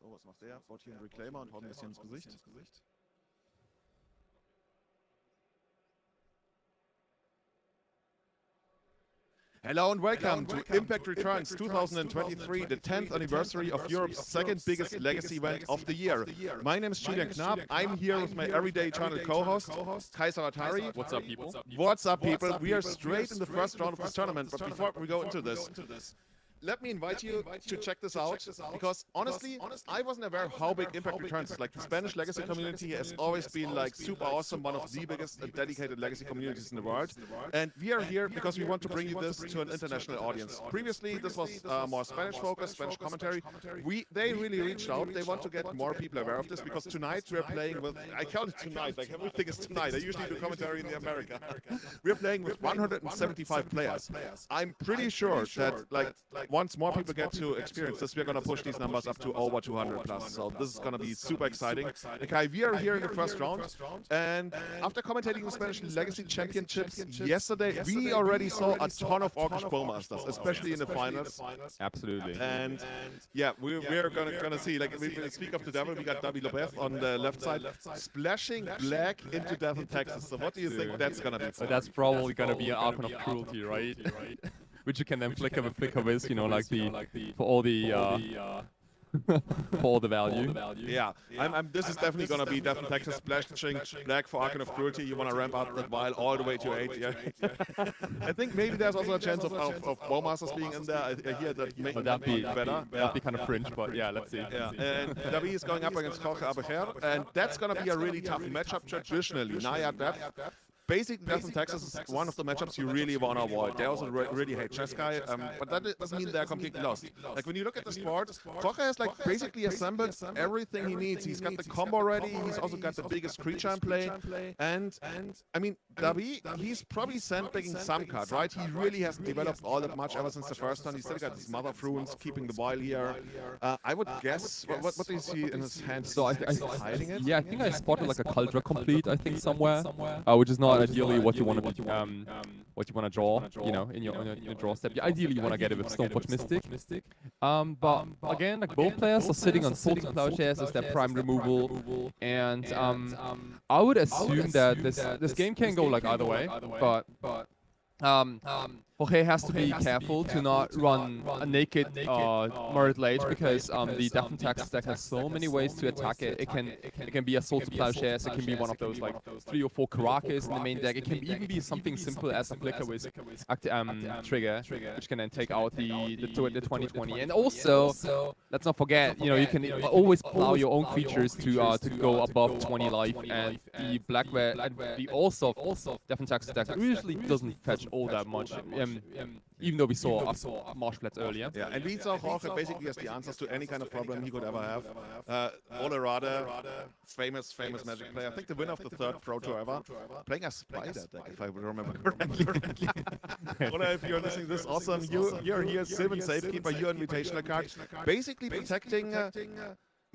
So, was macht der? Baut hier einen Reclaimer und haut ein bisschen ins Gesicht. Hello and welcome to Impact Returns 2023, the 10th anniversary of Europe's second biggest legacy event of the year. My name is Julian Knapp. I'm here with my everyday channel co-host, Kaiser Atari. What's up, people? What's up, people? We are straight in the first round of this tournament, but before we go into this, let me invite you to check this out, because honestly, I wasn't aware of how big Impact Returns is. Like, the Spanish legacy community has always been like super awesome, one of the biggest dedicated legacy communities in the world. And we are here because we want to bring you this to an international audience. Previously, this was more Spanish focused, Spanish commentary. They really reached out. They want to get more people aware of this, because tonight we're playing with, I count it tonight, like everything is tonight. I usually do commentary in the America. We're playing with 175 players. I'm pretty sure that like once more people get to experience this, we're going to push these numbers up to over 200 plus. So this is going to be super exciting. Okay, we are here in the first round, and after commentating the Spanish Legacy Championships yesterday, we already saw a ton of Orcish Bowmasters, especially in the finals. Absolutely. And yeah, we're gonna see, like, we speak of the devil, we got Lopez on the left side, splashing black into Death in Texas. So what do you think that's gonna be for? That's probably gonna be an icon of cruelty, right? Which you can then flicker with, you know, like the for all the for all the value. Yeah, this is definitely gonna be Death in Texas, splashing black for Archon of Cruelty. You wanna ramp up that while all the way to 8. Yeah. I think maybe there's also a chance of Bowmasters being in there. I hear that may be better. That'd be kind of fringe, but yeah, let's see. Yeah, and Davi is going up against Jorge Abejer, and that's gonna be a really tough matchup traditionally. Naya depth. Basically, Death in Texas is one of the matchups you really want to avoid. They also really hate Chesskai, but that doesn't mean they're completely lost. Like, when you look at the sport, Jorge has like basically assembled everything he needs. He's got the combo ready, he's also got the biggest creature in play, and I mean, Davi, he's probably sandbagging some card, right? He really hasn't developed all that much ever since the first one. He's still got his Mother of Runes, keeping the boil here. I would guess, what do you see in his hand? So I hiding it? Yeah, I think I spotted like a Cauldron Complete, I think, somewhere, which is not ideally what you want to be, what you want to draw, you know, in your draw step. Ideally, you want to get it with Stoneforge Mystic. But again, like, both players are sitting on Swords and Plowshares as their prime removal, and I would assume that this game can go like either way, but Jorge has to be careful to not run a naked Murdered Lage, because the Death and Taxes deck has so many ways to attack it. It can be a Swords and Plowshares, it can be one of those like 3 or 4 Karakas in the main deck. It can even be something simple as a Flicker Wisp trigger, which can then take out the 2020. And also, let's not forget, you know, you can always plow your own creatures to go above 20 life, and the Black Red and the also Death and Taxes deck usually doesn't fetch all that much. Even though we saw Marshblades earlier. Yeah, and we saw Jorge basically as the answers to any kind of problem he could ever have. Olerada, famous Magic player. I think the winner of the 3rd Pro Tour ever. Playing a Spider deck, if I remember correctly. Ola, if you're listening to this, awesome. You're here, Sylvan Safekeeper, your invitational card. Basically protecting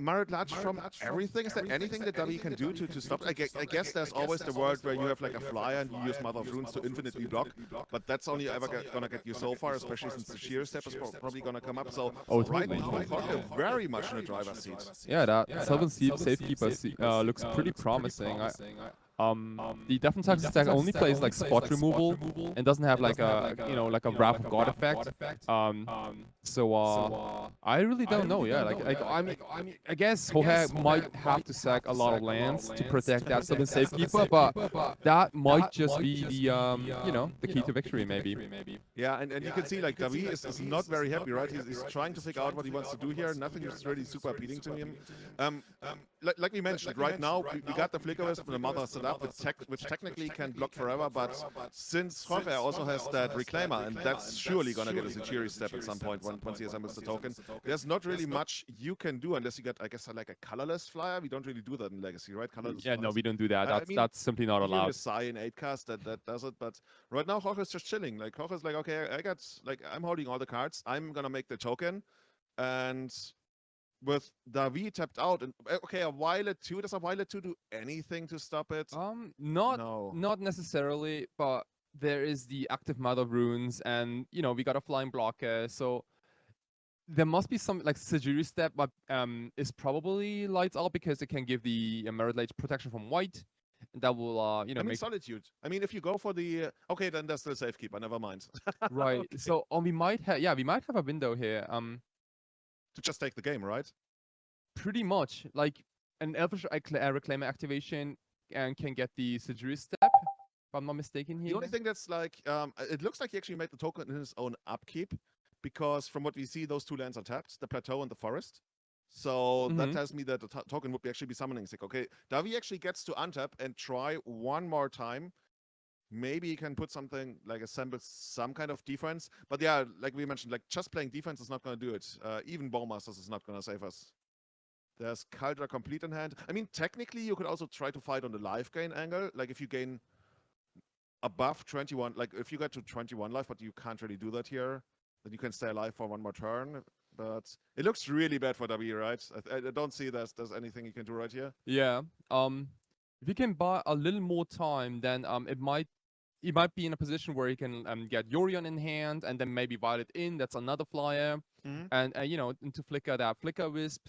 Murdered Lage from everything. Is there anything that Davi can do to stop it? I guess there's always the world where you have like a flyer and you use Mother of Runes to infinitely block, but that's only ever gonna get you so far, especially since the sheer step is probably gonna come up. So right now, Jorge very much in the driver's seat. Yeah, that Sylvan Safekeeper looks pretty promising. The Death and Taxes deck only plays like spot removal and doesn't have like a, you know, like a Wrath of God effect. So I really don't know. Yeah, I guess Jorge might have to sack a lot of lands to protect that Sylvan Safekeeper, but that might just be the you know, the key to victory maybe. Yeah, and you can see like Davi is not very happy, right? He's trying to figure out what he wants to do here. Nothing is really super appealing to him. Like we mentioned, right now we got the Flicker Wisp and the Mother set up, which technically can block forever, but since Jorge also has that Reclaimer, and that's surely gonna get a Zachary step at some point once he assembles the token, there's not really much you can do unless you get, I guess, like a colorless flyer. We don't really do that in Legacy, right? Colorless Yeah, flyers. no, we don't do that. That's simply not allowed. Sai in 8-cast that does it, but right now Jorge's just chilling. Like, Jorge's like, okay, I'm holding all the cards. I'm gonna make the token, and with Davi tapped out, and okay, a Violet 2. Does a Violet 2 do anything to stop it? Not necessarily, but there is the active Mother of Runes, and you know, we got a flying blocker, so there must be some like Sajiri step, but is probably lights out because it can give the Merit Lage protection from white, and that will I mean, make Solitude. I mean, if you go for the okay, then there's still Safekeeper. Never mind. right. Okay. So we might have a window here. To just take the game, right? Pretty much like an Elvish Reclaimer activation and can get the Sajiri step, if I'm not mistaken The here. only thing that's like, it looks like he actually made the token in his own upkeep, because from what we see, those two lands are tapped, the plateau and the forest. So that Mm-hmm. tells me that the token would be actually be summoning sick. Okay, Davi actually gets to untap and try one more time. Maybe he can put something like assemble some kind of defense. But yeah, like we mentioned, like just playing defense is not going to do it. Even Bowmasters is not going to save us. There's Caldra complete in hand. I mean, technically, you could also try to fight on the life gain angle. Like if you gain above 21, like if you get to 21 life, but you can't really do that here, then you can stay alive for one more turn. But it looks really bad for W, right? I don't see there's anything you can do right here. Yeah. If you can buy a little more time, then he might be in a position where he can get Yorion in hand and then maybe Violet in. That's another flyer, Mm-hmm. and into Flicker that Flicker Wisp.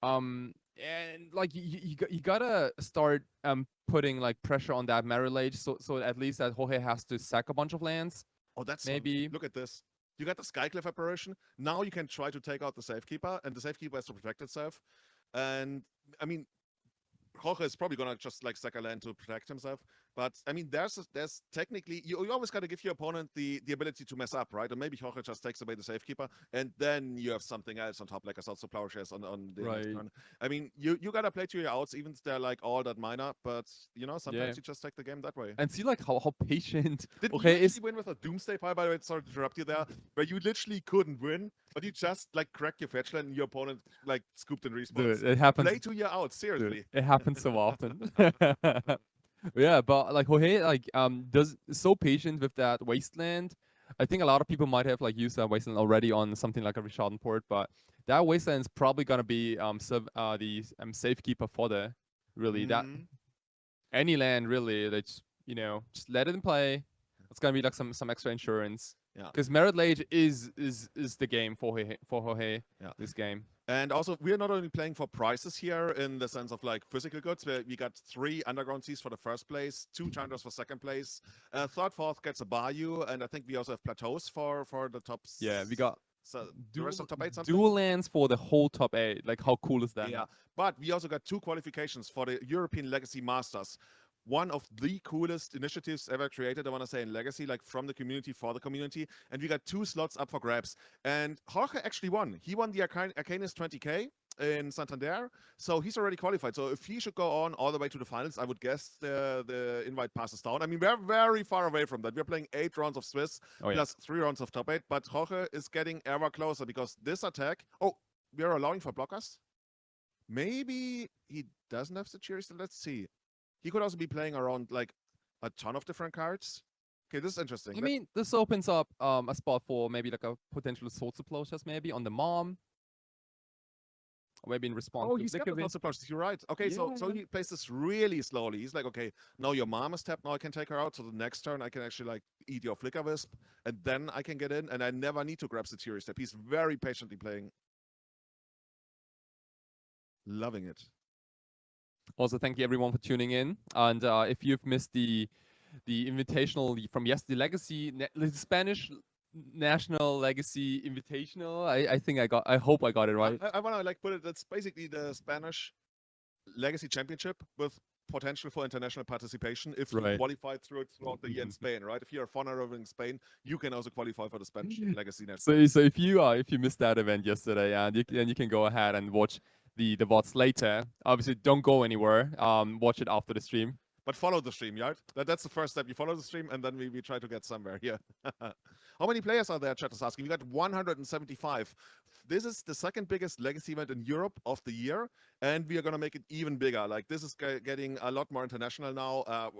And like you gotta start putting like pressure on that Merilage, so at least that Jorge has to sack a bunch of lands. Oh, that's fun. Maybe Look at this. You got the Skycliff apparition. Now you can try to take out the Safekeeper, and the Safekeeper has to protect itself. And I mean, Jorge is probably gonna just like sack a land to protect himself. But I mean, there's technically you always gotta give your opponent the ability to mess up, right? And maybe Jorge just takes away the Safekeeper, and then you have something else on top, like a Salt of Plowshares on the next right. turn. I mean, you gotta play to your outs, even if they're like all that minor. But Yeah. sometimes you just take the game that way. And see like how patient Did you Jorge actually is. win with a Doomsday Pile, by the way? Sorry to interrupt you there, where you literally couldn't win, but you just like cracked your fetch land and your opponent like scooped in Dude, respawns. it happens. Play to your outs, Dude, seriously. it happens so often. Yeah, but like Jorge like does is so patient with that wasteland. I think a lot of people might have like used that wasteland already on something like a Rishadan port, but that wasteland is probably gonna be the safekeeper fodder. Really, that Mm-hmm. any land really that's just let it in play. It's gonna be like some extra insurance. Yeah, Because Merit Lage is the game for Jorge yeah. this game. And also, we're not only playing for prizes here in the sense of like physical goods. We got 3 underground seas for the first place, 2 chandras for second place, third, fourth gets a bayou, and I think we also have plateaus for the top. Yeah, we got So the rest of top 8 something. dual lands for the whole top 8. Like how cool is that? Yeah, but we also got 2 qualifications for the European Legacy Masters. One of the coolest initiatives ever created, I want to say, in Legacy, like from the community for the community. And we got 2 slots up for grabs. And Jorge actually won. He won the Arcanist 20K in Santander, so he's already qualified. So if he should go on all the way to the finals, I would guess the invite passes down. I mean, we're very far away from that. We're playing 8 rounds of Swiss Oh yeah. plus 3 rounds of top 8, but Jorge is getting ever closer because this attack. Oh, we are allowing for blockers. Maybe he doesn't have the cheers. Let's see. He could also be playing around like a ton of different cards. Okay, this is interesting. I mean, this opens up a spot for maybe like a potential sword supplosives maybe on the mom. Or maybe in response Oh, to he's got the Vickery. lots of plushes. You're right. Okay, so Yeah. he plays this really slowly. He's like, okay, now your mom is tapped. Now I can take her out. So the next turn I can actually like eat your Flicker Wisp, and then I can get in, and I never need to grab Satiric Step. He's very patiently playing. Loving it. Also, thank you everyone for tuning in. And if you've missed the invitational from yesterday, the Spanish National Legacy Invitational, I hope I got it right. I want to like put it. That's basically the Spanish Legacy Championship with potential for international participation if you Right. qualified throughout the year in Spain, right? If you're a foreigner in Spain, you can also qualify for the Spanish Legacy National. So if you missed that event yesterday, and then you can go ahead and watch the VODs later. Obviously, don't go anywhere. Watch it after the stream. But follow the stream, right? That's the first step. You follow the stream, and then we try to get somewhere here. How many players are there? Chat is asking. We got 175. This is the second biggest legacy event in Europe of the year, and we are gonna make it even bigger. Like this is getting a lot more international now.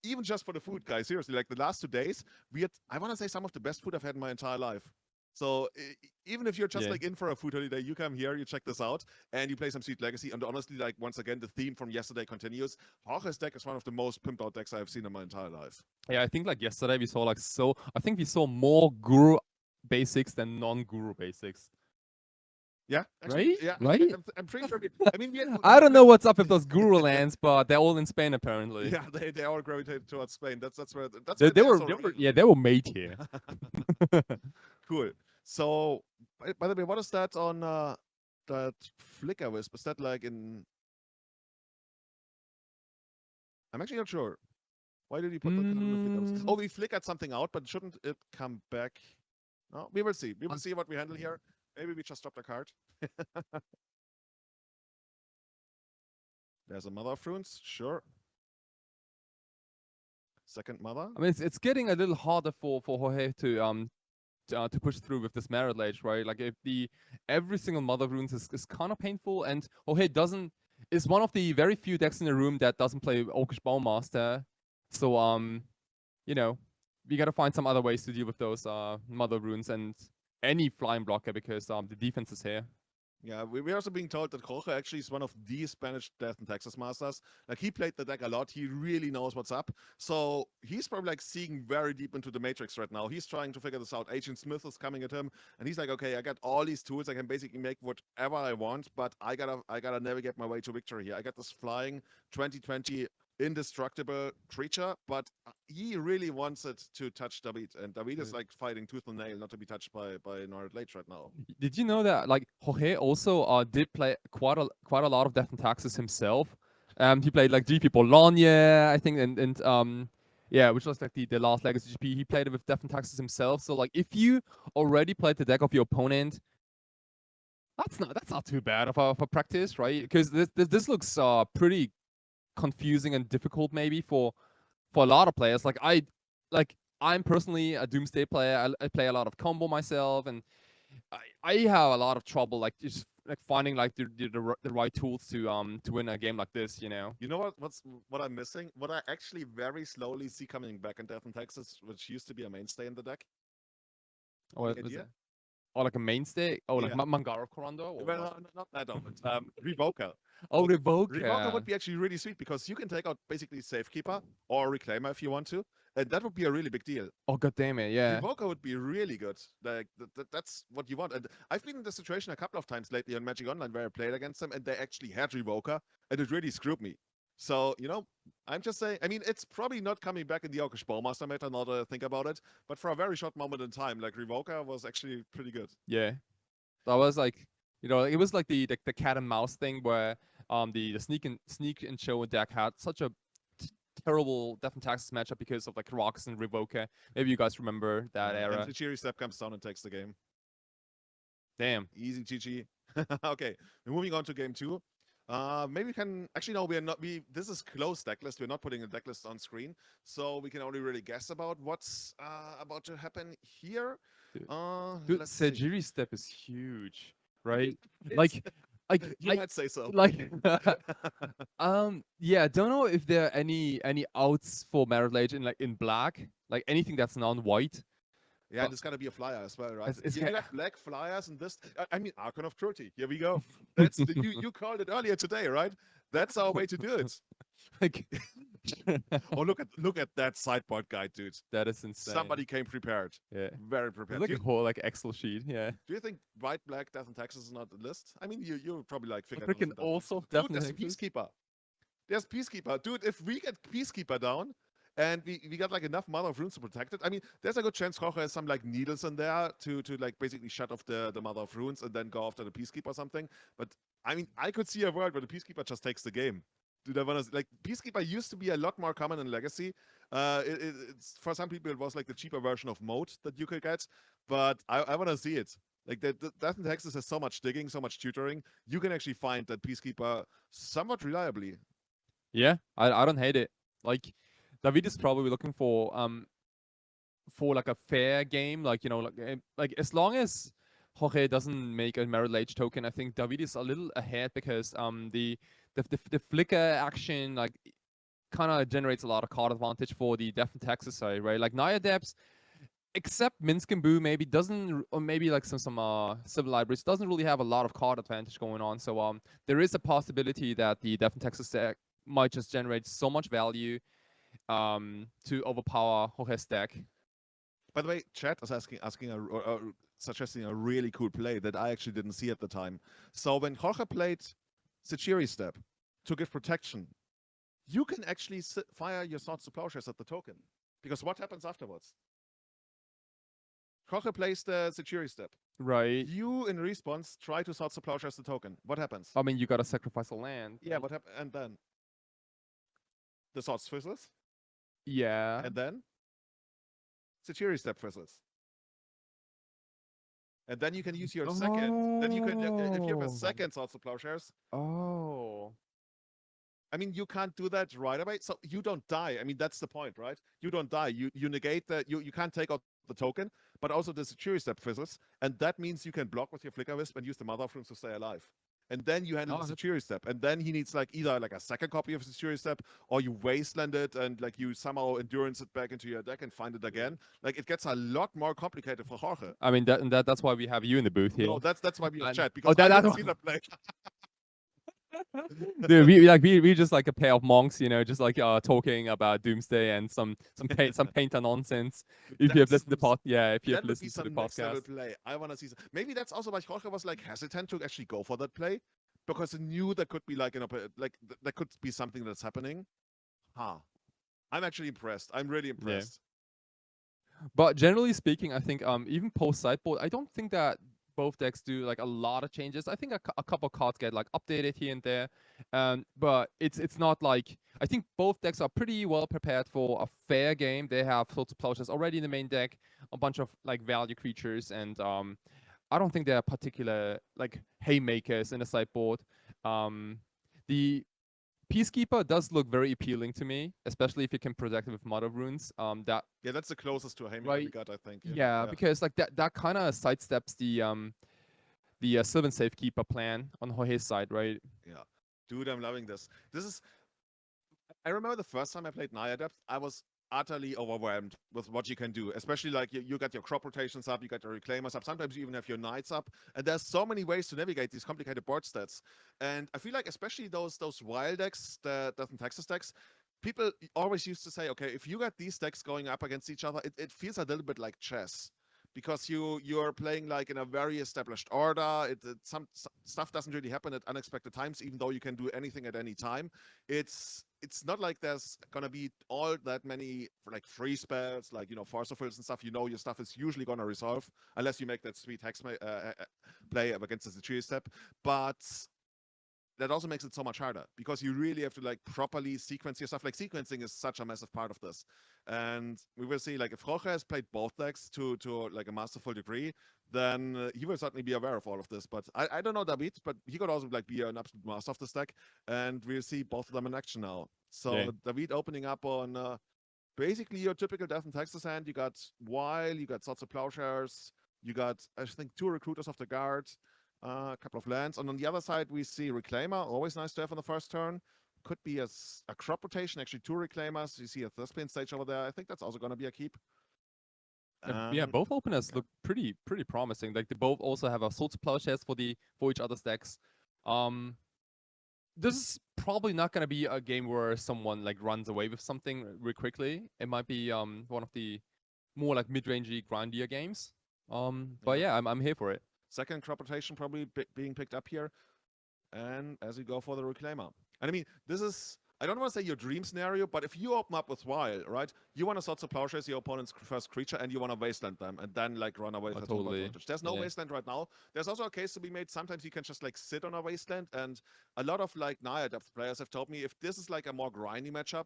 Even just for the food, guys. Seriously, like the last 2 days, we had, I want to say, some of the best food I've had in my entire life. So even if you're just Yeah. like in for a food holiday, you come here, you check this out, and you play some Sweet Legacy. And honestly, like once again, the theme from yesterday continues. Jorge's deck is one of the most pimped out decks I've seen in my entire life. Yeah, I think like yesterday we saw I think we saw more Guru basics than non-Guru basics. Yeah, actually, right? yeah, Right? I'm pretty sure. I mean, I don't know what's up with those guru lands, but they're all in Spain apparently. yeah, they all gravitate towards Spain. That's where They, they they were also they were reign. yeah they were made here. Cool. So, by the way, what is that on that flicker wisp? Is that like in? I'm actually not sure. Why did he put the flicker wisp? Oh, we flickered something out, but shouldn't it come back? No, we will see. We will see what we handle here. Maybe we just dropped a card. There's a Mother of Runes, sure. Second Mother. I mean, it's getting a little harder for Jorge to push through with this Merit Lage, right? Like if the every single Mother of Runes is kind of painful, and Jorge doesn't is one of the very few decks in the room that doesn't play Orcish Bowmaster. So you know, we gotta find some other ways to deal with those Mother of Runes and any flying blocker because the defense is here. Yeah, we're also being told that Jorge actually is one of the Spanish Death and Texas masters. Like, he played the deck a lot. He really knows what's up. So he's probably like seeing very deep into the matrix right now. He's trying to figure this out. Agent Smith is coming at him, and he's like, okay, I got all these tools. I can basically make whatever I want, but I gotta navigate my way to victory here. I got this flying 2020 indestructible creature, but he really wants it to touch David, and David is like fighting tooth and nail not to be touched by North Lage right now. Did you know that like Jorge also did play quite a lot of Death and Taxes himself? He played like GP Bologna, I think, and yeah, which was like the last Legacy GP. He played it with Death and Taxes himself. So like if you already played the deck of your opponent, that's not too bad of a practice, right? Because this looks pretty confusing and difficult maybe for a lot of players. Like I'm personally a Doomsday player. I play a lot of combo myself, and I have a lot of trouble like just like finding like the right tools to win a game like this. You know. You know what I'm missing? What I actually very slowly see coming back in Death and Texas, which used to be a mainstay in the deck. Or Any idea? or like a mainstay. Oh, like Yeah. Mangaro Corondo. Or Well, what? not that often. Revoker. Oh, Revoker would Revoker. be actually really sweet because you can take out basically Safekeeper or Reclaimer if you want to, and that would be a really big deal. Oh, god damn it, yeah. Revoker would be really good. Like that's what you want. And I've been in this situation a couple of times lately on Magic Online where I played against them, and they actually had Revoker, and it really screwed me. So, I'm just saying, I mean, it's probably not coming back in the Orcish Bowmaster meta, now that I think about it, but for a very short moment in time, like, Revoker was actually pretty good. Yeah. That was like, it was like the cat and mouse thing where the sneak and show deck had such a terrible Death and Taxes matchup because of like Rocks and Revoker. Maybe you guys remember that era. And Tajiri Step comes down and takes the game. Damn. Easy GG. Okay, we're moving on to game 2. Maybe we can actually no, we are not. This is closed deck list. We're not putting a deck list on screen, so we can only really guess about what's about to happen here. Dude, Let's see. Sajiri step is huge, right? Like, You might say so. like, yeah. Don't know if there are any outs for Merit Lage in black, like anything that's non-white. Yeah, and it's gonna be a flyer as well, right? It's You kinda- got black flyers and this. I mean, Archon of Cruelty. Here we go. That's you called it earlier today, right? That's our way to do it. like, Oh, look at that sideboard guide, dude. that is insane. Somebody came prepared. Yeah. Very prepared. It's like a whole like Excel sheet. Yeah. Do you think white, black, Death and Taxes is not the list? I mean, you probably like figure Freaking also Dude, definitely. there's Peacekeeper. There's Peacekeeper. Dude, if we get Peacekeeper down and we got like enough Mother of Runes to protect it, I mean, there's a good chance Jorge has some like needles in there to like basically shut off the Mother of Runes and then go after the Peacekeeper or something. But I mean, I could see a world where the Peacekeeper just takes the game. Dude, I wanna like Peacekeeper used to be a lot more common in Legacy. It's for some people it was like the cheaper version of Moat that you could get, but I want to see it. Like the Death and Taxes has so much digging, so much tutoring. You can actually find that Peacekeeper somewhat reliably. Yeah, I don't hate it. Like, David is probably looking for like a fair game, like like as long as Jorge doesn't make a Merit Lage token, I think David is a little ahead because the flicker action like kind of generates a lot of card advantage for the Death and Taxes side, right? Like Naya Depths, except Minsk and Boo, maybe doesn't, or maybe like some civil libraries doesn't really have a lot of card advantage going on. So there is a possibility that the Death and Taxes deck might just generate so much value to overpower Jorge's deck. By the way, chat is asking suggesting a really cool play that I actually didn't see at the time. So when Jorge played Sechiri step to give protection, you can actually fire your swords to plowshares at the token. Because what happens afterwards? Jorge plays the Sechiri step. Right. You, in response, try to swords to plowshares the token. What happens? I mean, you gotta sacrifice a land. Yeah, what happens? And then the swords fizzles. Yeah. And then Sechiri step fizzles. And then you can use your second. Then you can, if you have a second swords to plowshares. Oh. I mean, you can't do that right away, so you don't die. I mean, that's the point, right? You don't die. You negate that. You can't take out the token, but also the security step fizzles, and that means you can block with your flicker wisp and use the mother of runes to stay alive. And then you handle the security step, and then he needs like either like a second copy of the security step, or you wasteland it and like you somehow endurance it back into your deck and find it again. Like it gets a lot more complicated for Jorge. I mean, that's why we have you in the booth here. No, that's why we have And- chat, because I didn't see that play. Dude, we just like a pair of monks, you know, just like talking about Doomsday and some painter nonsense. If you have listened to the if you have listened to the podcast. Play. I want to see. Maybe that's also why Jorge was like hesitant to actually go for that play, because he knew there could be like there could be something that's happening. Huh. I'm actually impressed. I'm really impressed. Yeah. But generally speaking, I think even post sideboard, I don't think that both decks do like a lot of changes. I think a couple cards get like updated here and there, but it's not like, I think both decks are pretty well prepared for a fair game. They have Swords of Plowshares already in the main deck, a bunch of like value creatures, and I don't think there are particular like haymakers in the sideboard. The Peacekeeper does look very appealing to me, especially if you can protect it with Mother Runes. That's the closest to a haymaker we got, I think. Yeah, because like that kind of sidesteps the Sylvan Safekeeper plan on Jorge's side, right? Yeah, dude, I'm loving this. I remember the first time I played Naya Depth, I was utterly overwhelmed with what you can do. Especially like you got your crop rotations up, you got your reclaimers up, sometimes you even have your knights up, and there's so many ways to navigate these complicated board stats. And I feel like especially those wild decks, the Death and Taxes decks, people always used to say, okay, if you got these decks going up against each other, it feels a little bit like chess. Because you're playing like in a very established order. Some stuff doesn't really happen at unexpected times, even though you can do anything at any time. It's not like there's gonna be all that many like free spells, like Force of Wills and stuff. Your stuff is usually gonna resolve unless you make that sweet hex play against the tree step. But that also makes it so much harder, because you really have to like properly sequence your stuff. Like sequencing is such a massive part of this, and we will see like if Jorge has played both decks to like a masterful degree, then he will certainly be aware of all of this. But I don't know David, but he could also like be an absolute master of this deck, and we'll see both of them in action now. So David opening up on basically your typical Death and Taxes hand. You got Wile, you got Swords of Plowshares, you got I think 2 Recruiters of the Guard, a couple of lands. And on the other side, we see Reclaimer, always nice to have on the first turn. Could be a crop rotation, actually 2 Reclaimers. You see a Thespian stage over there. I think that's also going to be a keep. Yeah, both openers look pretty promising. Like they both also have a Swords of Plowshares for each other's decks. This is probably not going to be a game where someone like runs away with something really quickly. It might be one of the more like mid-rangey, grindier games. But yeah, I'm here for it. Second crop rotation probably being picked up here. And as we go for the Reclaimer. And I mean, this is, I don't want to say your dream scenario, but if you open up with Wile, right, you want to Swords of Plowshares your opponent's first creature, and you want to wasteland them, and then like run away with a total advantage. There's no wasteland right now. There's also a case to be made. Sometimes you can just like sit on a wasteland, and a lot of like Naya depth players have told me if this is like a more grindy matchup,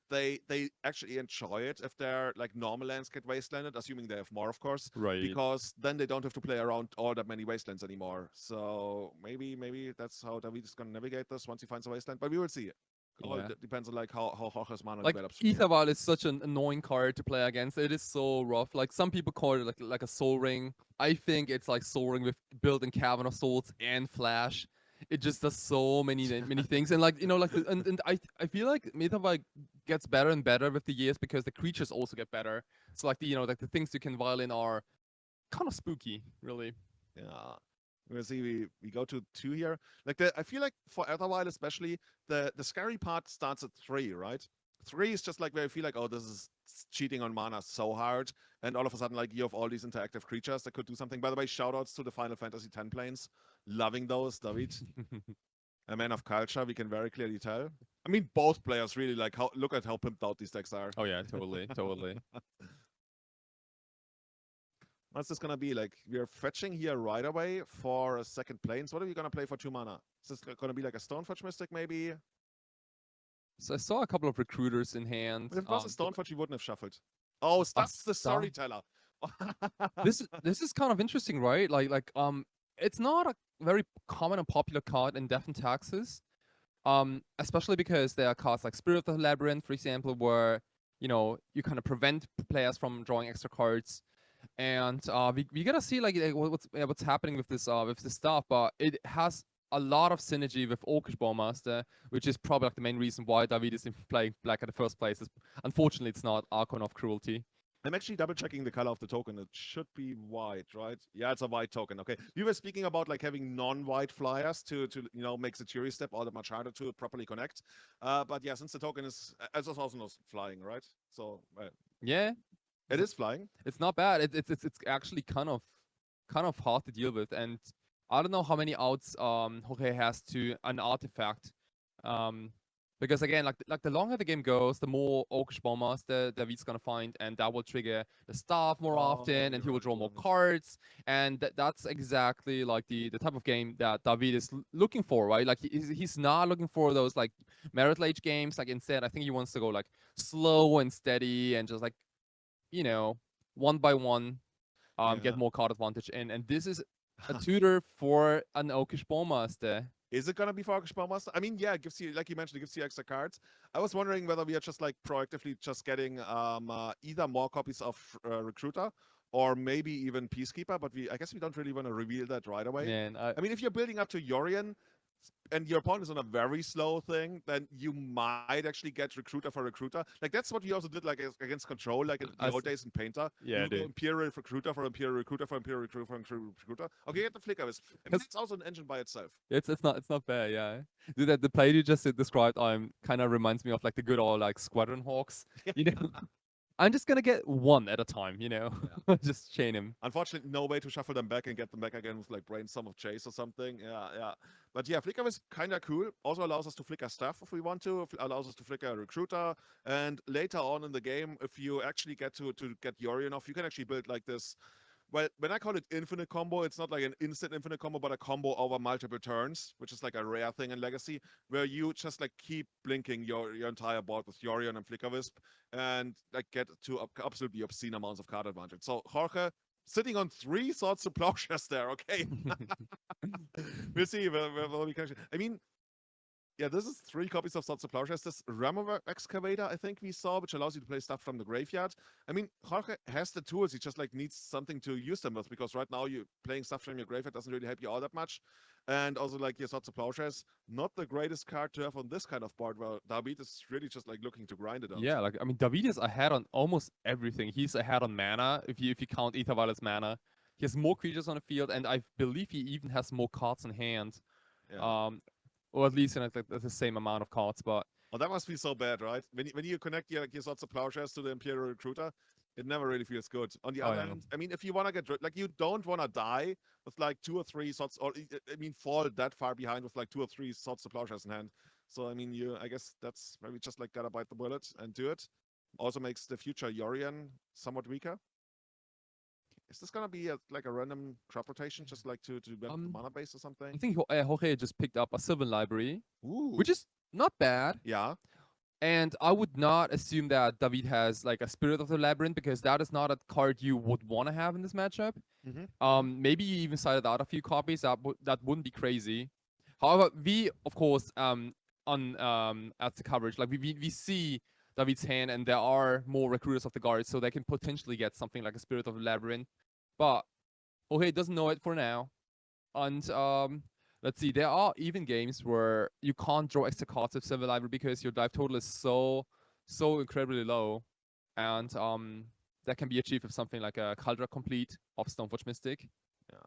they actually enjoy it if their like normal lands get wastelanded, assuming they have more, of course. Right. Because then they don't have to play around all that many wastelands anymore. So maybe that's how David is going to navigate this once he finds a wasteland. But we will see. It depends on like how Jorge's mana develops. Etherval is such an annoying card to play against. It is so rough. Like some people call it like a Soul Ring. I think it's like Soul Ring with built-in Cavern of Souls and Flash. It just does so many things, and like and I feel like Etherval gets better and better with the years because the creatures also get better. So like like the things you can violin are kind of spooky, really. Yeah. We'll see. We go to 2 here. Like I feel like for Etherwild especially, the scary part starts at 3, right? 3 is just like where I feel like, oh, this is cheating on mana so hard, and all of a sudden, like, you have all these interactive creatures that could do something. By the way, shoutouts to the Final Fantasy X planes. Loving those, David. A man of culture, we can very clearly tell. I mean, both players really like look at how pimped out these decks are. Oh yeah, totally, totally. What's this gonna be? Like, we're fetching here right away for a second planes. What are we gonna play for 2 mana? Is this gonna be like a Stonefetch Mystic, maybe? So I saw a couple of recruiters in hand. If it was a Stonefetch, we wouldn't have shuffled. Oh, that's the storyteller. This is kind of interesting, right? It's not a very common and popular card in Death and Taxes. Especially because there are cards like Spirit of the Labyrinth, for example, where you kind of prevent players from drawing extra cards. And we gotta see what's happening with this stuff, but it has a lot of synergy with Orcish Bowmaster, which is probably like the main reason why David is playing black in the first place. Unfortunately, it's not Archon of Cruelty. I'm actually double checking the color of the token. It should be white, right? Yeah, it's a white token. Okay. We were speaking about like having non-white flyers to make the Fury step all that much harder to properly connect. But yeah, since the token is also not flying, right? So yeah, it is flying. It's not bad. It's actually kind of hard to deal with, and I don't know how many outs Jorge has to an artifact. Because again, like the longer the game goes, the more Orcish Bowmaster David's gonna find, and that will trigger the staff more often, and he will draw more cards, and that's exactly like the type of game that David is looking for, right? Like he's not looking for those like Merit Lage games. Like instead, I think he wants to go like slow and steady and just like one by one, get more card advantage in, and this is a tutor for an Orcish Bowmaster. Is it gonna be for Orcish Bowmaster? I mean, yeah, it gives you, like you mentioned, it gives you extra cards. I was wondering whether we are just like proactively just getting either more copies of Recruiter or maybe even Peacekeeper, but I guess we don't really want to reveal that right away. Man, I mean, if you're building up to Yorion and your opponent is on a very slow thing, then you might actually get Recruiter for Recruiter. Like, that's what we also did like against Control, like in the old days in Painter. Yeah, you go Imperial Recruiter for Imperial Recruiter for Imperial Recruiter for Imperial Recruiter. Okay, get the Flicker Wisp. I mean, it's also an engine by itself. It's not bad, yeah. Dude, the play you just described kind of reminds me of like the good old like Squadron Hawks. I'm just gonna get one at a time, just chain him. Unfortunately, no way to shuffle them back and get them back again with like Brainstorm of Chase or something. Yeah. But yeah, Flicker is kind of cool. Also allows us to flicker stuff if we want to. Allows us to flicker a Recruiter. And later on in the game, if you actually get to get Yorion off, you can actually build like this. Well, when I call it infinite combo, it's not like an instant infinite combo, but a combo over multiple turns, which is like a rare thing in Legacy, where you just like keep blinking your entire board with Yorion and Flicker Wisp and like get to absolutely obscene amounts of card advantage. So Jorge sitting on 3 Swords to Plowshares there, okay? We'll see where we can. I mean, yeah, this is 3 copies of Swords to Plowshares. This Remover Excavator, I think we saw, which allows you to play stuff from the graveyard. I mean, Jorge has the tools. He just like needs something to use them with, because right now you playing stuff from your graveyard doesn't really help you all that much. And also, like, your Swords to Plowshares, not the greatest card to have on this kind of board, where David is really just like looking to grind it out. Yeah, like I mean, David is ahead on almost everything. He's ahead on mana if you count Ether Violet's mana. He has more creatures on the field, and I believe he even has more cards in hand. Yeah. Or at least like the same amount of cards, but oh, that must be so bad, right? When you connect your Swords to Plowshares to the Imperial Recruiter, it never really feels good. On the other hand, I mean, if you want to get like, you don't want to die with like 2 or 3 Swords, or I mean, fall that far behind with like 2 or 3 Swords to Plowshares in hand. So I mean, I guess that's maybe just like gotta bite the bullet and do it. Also makes the future Yorion somewhat weaker. Is this gonna be like a random crop rotation, just like to get the mana base or something? I think Jorge just picked up a Sylvan Library, Ooh. which is not bad. Yeah. And I would not assume that David has like a Spirit of the Labyrinth, because that is not a card you would want to have in this matchup. Maybe you even sided out a few copies. That wouldn't be crazy. However, we of course at the coverage, like we see David's hand, and there are more recruiters of the guards, so they can potentially get something like a Spirit of the Labyrinth. But Jorge doesn't know it for now. And let's see, there are even games where you can't draw extra cards with Sylvan Library because your dive total is so incredibly low. And that can be achieved with something like a Caldra Complete of Stoneforge Mystic. Yeah.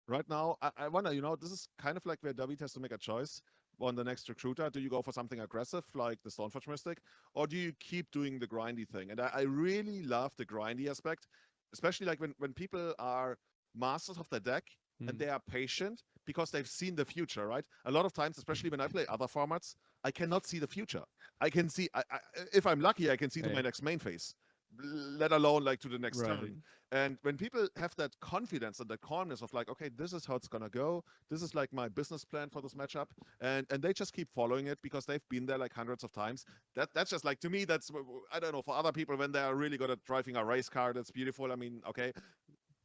Right now, I wonder, this is kind of like where David has to make a choice. on the next recruiter? Do you go for something aggressive like the Stoneforge Mystic, or do you keep doing the grindy thing? And I really love the grindy aspect, especially like when people are masters of the deck and they are patient because they've seen the future, right? A lot of times, especially when I play other formats, I cannot see the future. I can see, if I'm lucky, I can see to my next main phase, let alone like to the next turn. And when people have that confidence and that calmness of like, okay, this is how it's gonna go. This is like my business plan for this matchup, and they just keep following it because they've been there like hundreds of times. That's just like, to me, that's, I don't know, for other people when they are really good at driving a race car, that's beautiful. I mean, okay,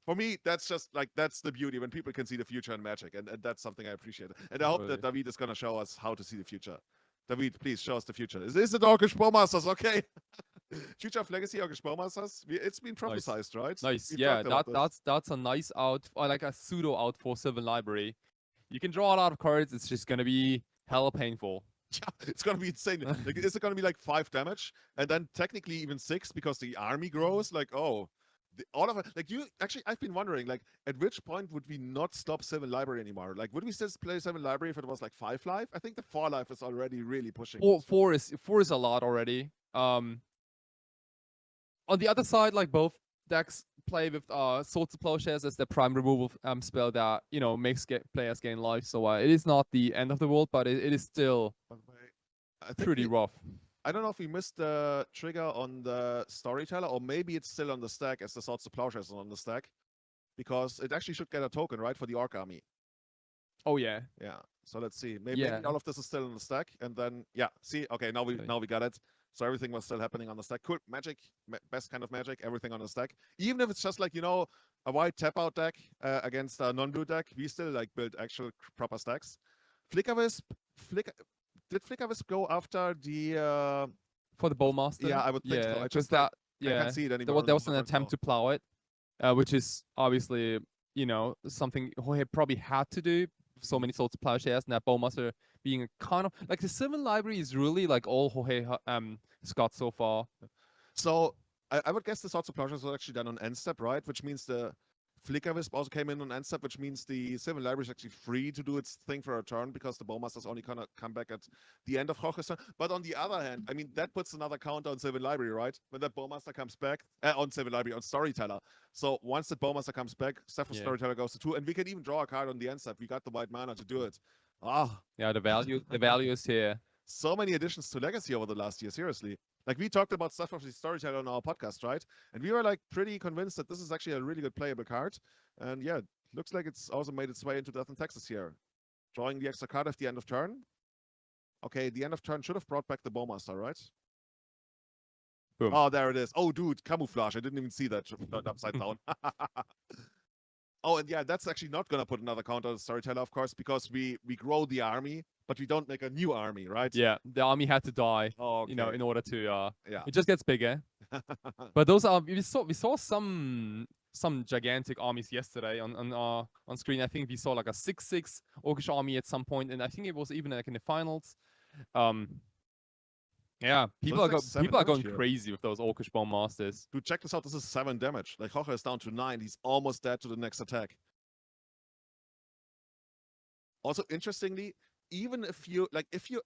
for me, that's just like, that's the beauty when people can see the future in Magic, and that's something I appreciate. And I hope that David is gonna show us how to see the future. David, please show us the future. Is it Orcish Bowmasters? Okay. Future of Legacy Orcish Bowmasters. It's been prophesized, right? Nice. We've Yeah, talked about this. that's a nice out, or like a pseudo out for Sylvan Library. You can draw a lot of cards. It's just gonna be hella painful. Yeah, it's gonna be insane. Like, is it gonna be like 5 damage, and then technically even 6 because the army grows? Like, oh, all of it. Like, you actually, I've been wondering, like, at which point would we not stop 7 library anymore? Like, would we still play 7 library if it was like 5 life? I think the 4 life is already really pushing. Four is a lot already. On the other side, like both decks play with Swords of Plowshares as the prime removal spell that makes players gain life. So it is not the end of the world, but it is still pretty rough. I don't know if we missed the trigger on the Storyteller, or maybe it's still on the stack as the Swords of Plowshares is on the stack, because it actually should get a token, right, for the Orc army. Oh yeah. Yeah. So let's see. Maybe all of this is still on the stack, and then see. Okay, now we got it. So everything was still happening on the stack. Cool. Magic, best kind of Magic. Everything on the stack. Even if it's just like a white tap out deck against a non-blue deck, we still like build actual proper stacks. Flickerwisp. Did Flickerwisp go after the for the Bowmaster? Yeah, I would think so. Because that I can't see it anymore. There was an attempt to plow it, which is obviously something Jorge probably had to do. So many Swords of Plowshares, and that Bowmaster being a kind of like the Sylvan Library is really like all Jorge has got so far. So I would guess the Swords of Plowshares was actually done on end step, right? Which means the Flickerwisp also came in on end step, which means the Sylvan Library is actually free to do its thing for a turn because the Bowmasters only kind of come back at the end of Jorge's turn. But on the other hand, I mean, that puts another counter on Sylvan Library, right? When that Bowmaster comes back on Sylvan Library, on Storyteller. So once the Bowmaster comes back, Staff of Storyteller goes to 2, and we can even draw a card on the end step. We got the white mana to do it. Yeah, the value is here. So many additions to Legacy over the last year, seriously. Like, we talked about Stuff of the Storyteller on our podcast, right? And we were like pretty convinced that this is actually a really good playable card. And yeah, looks like it's also made its way into Death and Texas here. Drawing the extra card at the end of turn. Okay, the end of turn should have brought back the Bowmaster, right? Boom. Oh, there it is. Oh, dude, camouflage. I didn't even see that upside down. Oh, and yeah, that's actually not going to put another counter on the Storyteller, of course, because we grow the army, but we don't make a new army, right? Yeah, the army had to die, in order to, it just gets bigger. But those are, we saw some gigantic armies yesterday on screen. I think we saw like a 6/6 Orcish army at some point, and I think it was even like in the finals. Yeah, people are going crazy with those Orcish Bowmasters. Dude, check this out. This is 7 damage. Like, Jorge is down to 9. He's almost dead to the next attack. Also, interestingly, even if you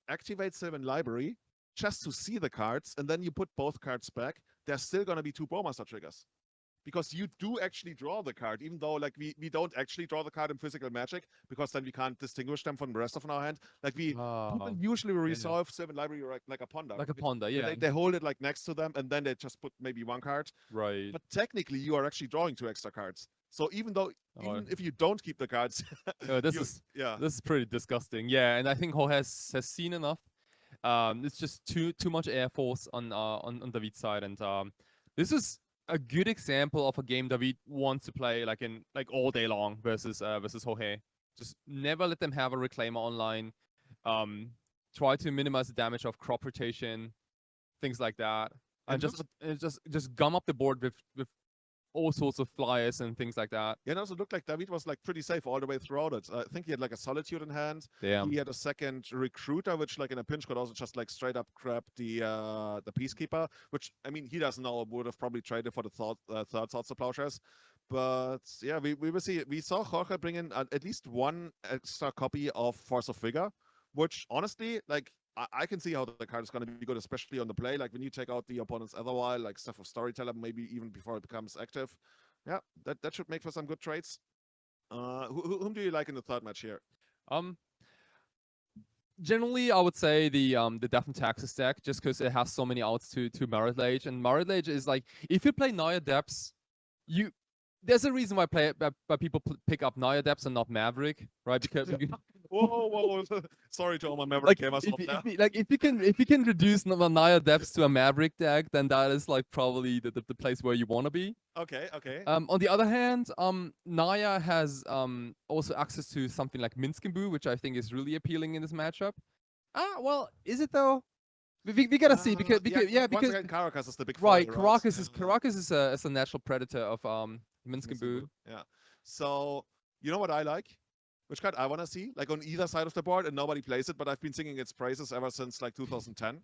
activate Sylvan Library just to see the cards, and then you put both cards back, there's still going to be 2 Bowmaster triggers. Because you do actually draw the card, even though like we don't actually draw the card in physical Magic, because then we can't distinguish them from the rest of our hand. Like, people usually resolve Sylvan Library like a ponder. Like a ponder, yeah. They hold it like next to them, and then they just put maybe 1 card. Right. But technically, you are actually drawing 2 extra cards. So even if you don't keep the cards, this is pretty disgusting. Yeah, and I think Jorge has seen enough. It's just too much air force on David's side, and this is a good example of a game David wants to play like all day long versus Jorge. Just never let them have a reclaimer online. Try to minimize the damage of crop rotation, things like that, and just gum up the board with all sorts of flyers and things like that. Yeah, it also looked like David was like pretty safe all the way throughout it. I think he had like a Solitude in hand. Yeah. He had a second Recruiter, which like in a pinch could also just like straight up grab the Peacekeeper, which, I mean, he doesn't know, would have probably traded for the third Swords of Plowshares. But yeah, we will see. We saw Jorge bring in at least 1 extra copy of Force of Vigor, which honestly, like, I can see how the card is going to be good, especially on the play. Like, when you take out the opponent's other while, like stuff of Storyteller, maybe even before it becomes active. Yeah, that should make for some good trades. Whom do you like in the third match here? Um, Generally, I would say the Death and Taxes deck, just because it has so many outs to Merit Lage, and Merit Lage is like, if you play Naya Depths, you there's a reason why people pick up Naya Depths and not Maverick, right? Because Whoa. Sorry to all my Maverick like gamers out there. if you can reduce Naya Depths to a Maverick deck, then that is like probably the place where you want to be. Okay. On the other hand, Naya has also access to something like Minskimbu, which I think is really appealing in this matchup. Well, is it though? We gotta see Once because again, Caracas is the big right, foil, right? Caracas is a natural predator of Minskimbu. Yeah. So, you know what I like? Which card I want to see? Like, on either side of the board, and nobody plays it, but I've been singing its praises ever since, like, 2010.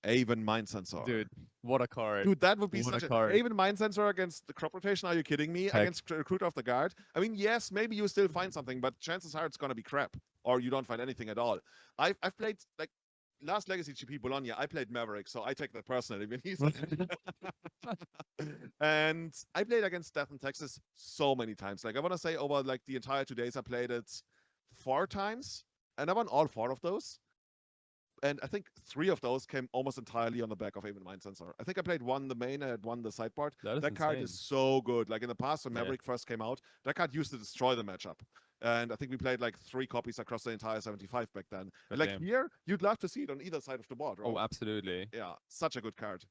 Aven Mind Sensor. Dude, what a card. Dude, that would be What such a a card. Aven Mind Sensor against the crop rotation. Are you kidding me? Heck. Against Recruiter of the Guard. I mean, yes, maybe you still find something, but chances are it's gonna be crap, or you don't find anything at all. I've played like last Legacy GP Bologna. I played Maverick, so I take that personally when he's and I played against Death in Texas so many times. Like, I want to say over like the entire 2 days, I played it 4 times, and I won all 4 of those. And I think 3 of those came almost entirely on the back of Aven Mind Sensor. I think I played one the main, I had one the sideboard. That card is so good. Like, in the past, when Maverick first came out, that card used to destroy the matchup. And I think we played like 3 copies across the entire 75 back then. And like, here, you'd love to see it on either side of the board, right? Oh, absolutely. Yeah, such a good card.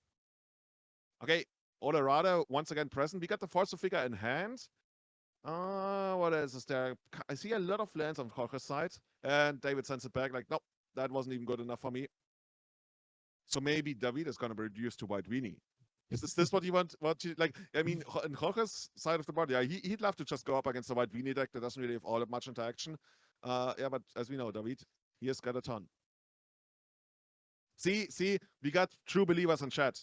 Okay, Olorada once again present. We got the Force of Figure in hand. What else is there? I see a lot of lands on Jorge's side, and David sends it back like, nope, that wasn't even good enough for me. So maybe David is going to be reduced to White Weenie. Is this what you want? What you like? I mean, in Jorge's side of the board, yeah, he'd love to just go up against the White Weenie deck that doesn't really have all that much interaction. Yeah, but as we know, David, he has got a ton. See, we got true believers in chat.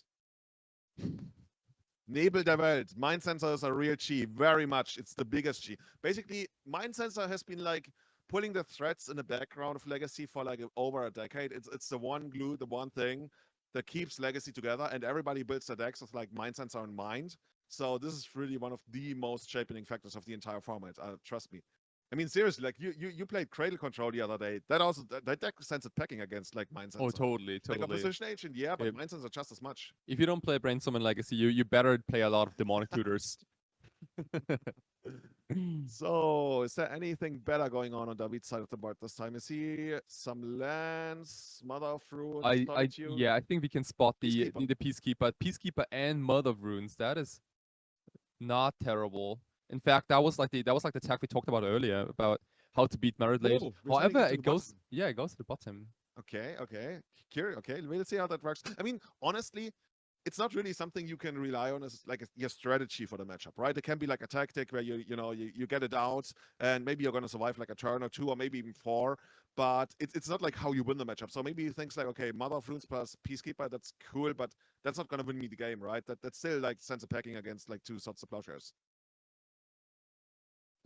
Nebel der Welt. Mind Sensor is a real G, very much. It's the biggest G. Basically, Mind Sensor has been like pulling the threads in the background of Legacy for like over a decade. It's the one glue, the one thing that keeps Legacy together, and everybody builds their decks with like Mind Sensor in mind. So this is really one of the most shaping factors of the entire format. Trust me. I mean, seriously, like you played Cradle Control the other day. That deck sends it packing against like Mind Sensor. Oh, totally. Like a Position Agent, yeah, but Mind Sensor just as much. If you don't play Brainstorm Legacy, you better play a lot of Demonic Tutors. So, is there anything better going on David's side of the board this time? Is he some lands, Mother of Runes, yeah, I think we can spot the Peacekeeper and Mother of Runes. That is not terrible. In fact, that was like the tech we talked about earlier about how to beat Merit Lage. However, it goes to the bottom. Okay. Curious. Okay, we'll see how that works. I mean, honestly, it's not really something you can rely on as like your strategy for the matchup, right? It can be like a tactic where you get it out, and maybe you're gonna survive like a turn or 2, or maybe even 4. But it's not like how you win the matchup. So maybe things like, okay, Mother of Runes plus Peacekeeper, that's cool, but that's not gonna win me the game, right? That's still like sense of packing against like 2 Swords of Plowshares.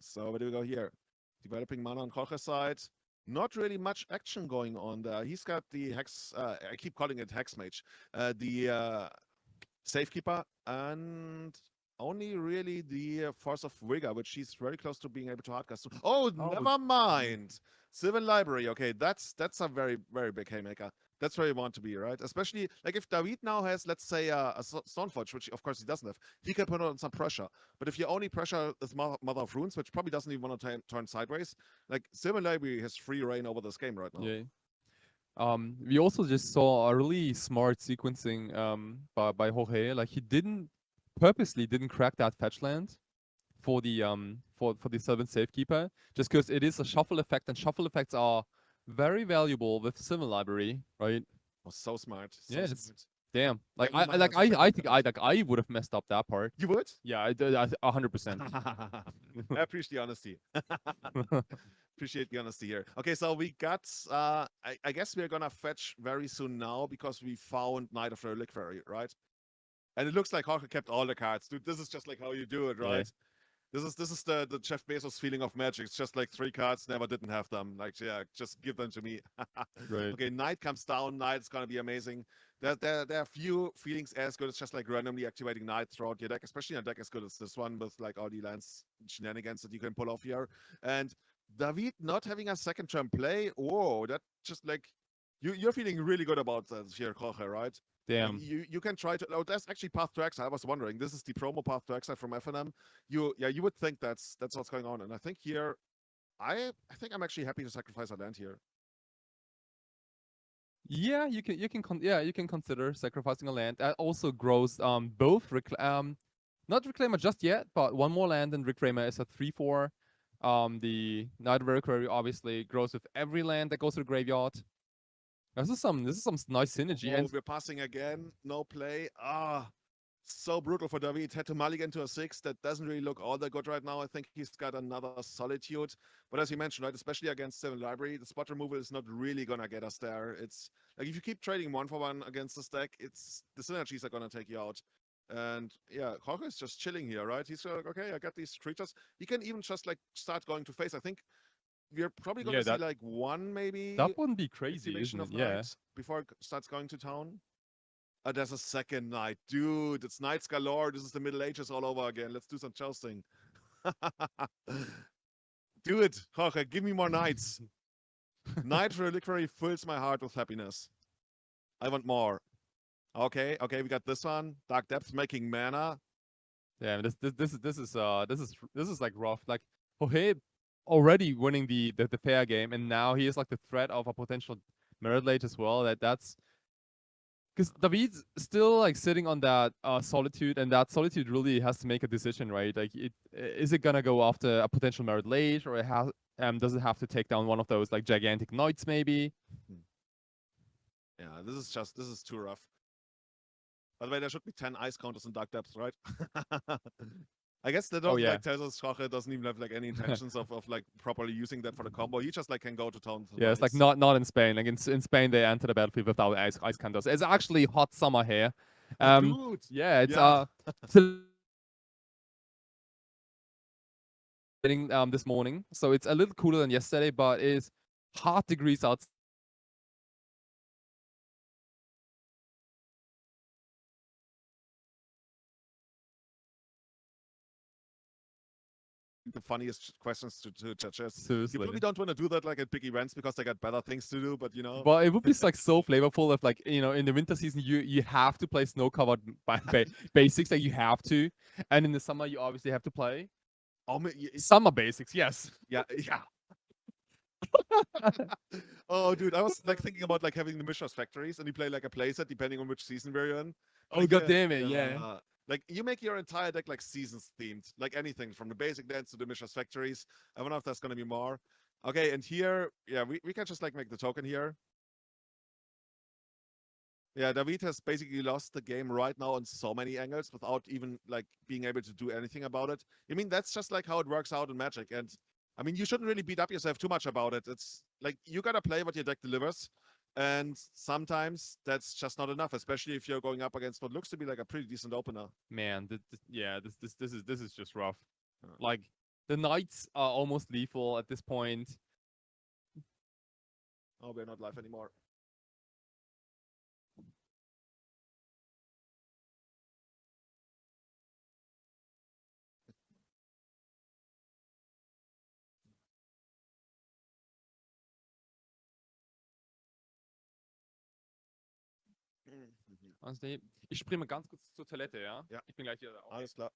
So where do we go here? Developing mana on Jorge's side. Not really much action going on there. He's got the Hex, I keep calling it Hex Mage. The Safekeeper, and only really the Force of Vigor, which he's very close to being able to hardcast. Oh, never mind. Sylvan Library. Okay, that's a very, very big haymaker. That's where you want to be, right? Especially like if David now has, let's say, a Stoneforge, which of course he doesn't have, he can put on some pressure. But if your only pressure is Mother of Runes, which probably doesn't even want to turn sideways, like Sylvan Library has free reign over this game right now. Yeah. We also just saw a really smart sequencing by Jorge. Like, he purposely didn't crack that fetch land for the Sylvan Safekeeper, just because it is a shuffle effect, and shuffle effects are very valuable with Sylvan Library, right? Oh, so smart. Yeah, smart. Damn. I think I would have messed up that part. You would? Yeah, I did 100%. I appreciate the honesty. Appreciate the honesty here. Okay, so we got, I guess we're gonna fetch very soon now because we found Knight of the Reliquary, right? And it looks like Jorge kept all the cards. Dude, this is just like how you do it, right? This is the Jeff Bezos feeling of Magic. It's just like 3 cards, never didn't have them. Like, yeah, just give them to me. Right. Okay, Knight comes down. Knight's gonna be amazing. There are few feelings as good as just like randomly activating Knight throughout your deck, especially in a deck as good as this one with like all the lands shenanigans that you can pull off here. And David not having a second turn play, whoa, that just like you're feeling really good about that here, Jorge, right? Like Damn. you can try to. Oh, that's actually Path to Exile. I was wondering. This is the promo Path to Exile from FNM. You would think that's what's going on. And I think here, I think I'm actually happy to sacrifice a land here. Yeah, you can consider sacrificing a land. That also grows both not Reclaimer just yet, but one more land and Reclaimer is a 3/4. The Night Reliquary obviously grows with every land that goes to the graveyard. This is some nice synergy. Oh, And we're passing again. No play. So brutal for David. Had to mulligan to a 6. That doesn't really look all that good right now. I think he's got another Solitude. But as you mentioned, right, especially against Seven Library, the spot removal is not really gonna get us there. It's like if you keep trading 1-for-1 against this deck, it's the synergies are gonna take you out. And yeah, Jorge is just chilling here, right? He's like, okay, I got these creatures. He can even just like start going to face. I think we're probably gonna yeah, see that like one maybe that wouldn't be crazy, activation isn't it? of Yeah. Knight before it starts going to town. There's a second Knight. Dude, it's Knights galore. This is the Middle Ages all over again. Let's do some jousting. Do it, Jorge. Give me more Knights. Knight Reliquary fills my heart with happiness. I want more. Okay, we got this one. Dark Depths making mana. Yeah, this is like rough. Like Jorge already winning the fair game, and now he is like the threat of a potential Merit Lage as well. That's because David's still like sitting on that solitude, and that solitude really has to make a decision, right? Like, is it gonna go after a potential Merit Lage, or does it have to take down one of those like gigantic knights, maybe? Yeah, this is too rough. By the way, there should be 10 ice counters in Dark Depths, right? I guess that Oh doesn't yeah. like tells us Jorge doesn't even have like any intentions of like properly using that for the combo. He just like can go to town with Yeah, it's like knights. not in Spain. Like in Spain, they enter the battlefield without ice counters. It's actually hot summer here. Oh, dude. Yeah, it's Yeah. this morning, so it's a little cooler than yesterday, but it's hot degrees outside. The funniest questions to judges. You Seriously. probably don't want to do that like at big events because they got better things to do, but you know. But it would be like so flavorful if, like, in the winter season you have to play snow covered basics, like you have to, and in the summer you obviously have to play Oh, summer basics. Yes. yeah, yeah. Oh, dude, I was like thinking about like having the Mishra's factories and you play like a playset depending on which season we're in. Oh, Like, god yeah, damn it, yeah. like you make your entire deck like seasons themed, like anything from the basic lands to the Mishra's factories. I wonder if there's gonna be more. Okay, and here, yeah, we can just like make the token here. Yeah, David has basically lost the game right now on so many angles without even like being able to do anything about it. I mean, that's just like how it works out in Magic. And I mean, you shouldn't really beat up yourself too much about it. It's like you gotta play what your deck delivers. And sometimes that's just not enough, especially if you're going up against what looks to be like a pretty decent opener. Man, this is just rough. Like, the knights are almost lethal at this point. Oh, we're not live anymore. Honestly, ich springe mal ganz kurz zur Toilette, ja? Ja. Ich bin gleich wieder da. Okay. Alles klar.